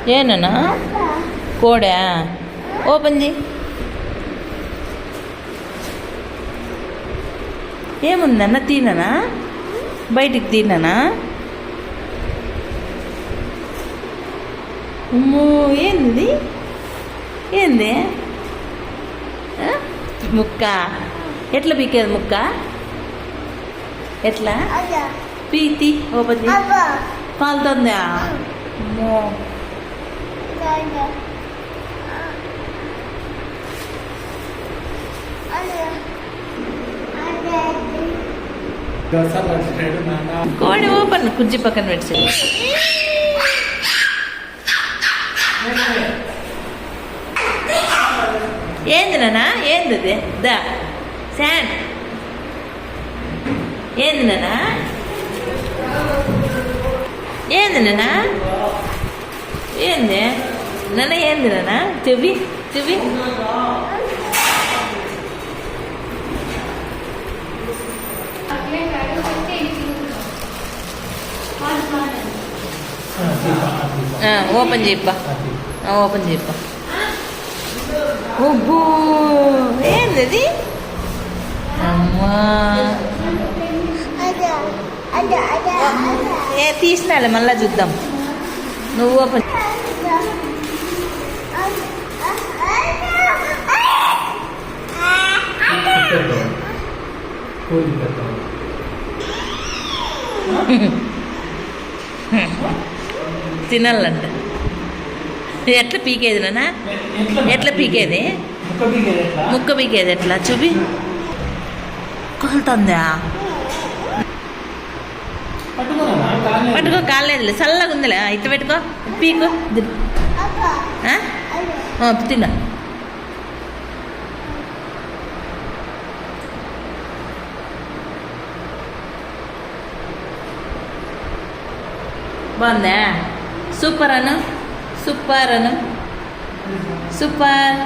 ఏనా కోడా ఓపెన్ చేయి. ఏముందన్న తిననా బయటికి తిననా? అమ్మో ఏంది ఏంది ముక్క ఎట్లా పీకేది ముక్క ఎట్లా పీతి ఓపెన్ కాలుతుందా? అమ్మో కోడి ఓపెన్ కుజ్జి పక్కన పెట్టి ఏంది నాన్న ఏంది అది దా శాండ్ ఏంది నాన్న ఏంది నాన్న ఏంది నాన్న ఏంది నాన్న చెవి చెవి ఓపెన్ చెప్పా ఓపెన్ చెప్పా. ఓబ్బో ఏంది అది అమ్మా ఏ తీసినాలే మళ్ళా చూద్దాం. నువ్వు ఓపెన్ తినాలంట. ఎట్లా పీకేది నాన్న ఎట్లా పీకేది ముక్క పీకేది ఎట్లా చూపి. కాలుతుందా? పట్టుకో కాలేదులే చల్లగా ఉందిలే ఇట్ట పెట్టుకో పీకో తిన్నా. బాగుందా? సూపర్ అను సూపర్ అను సూపర్.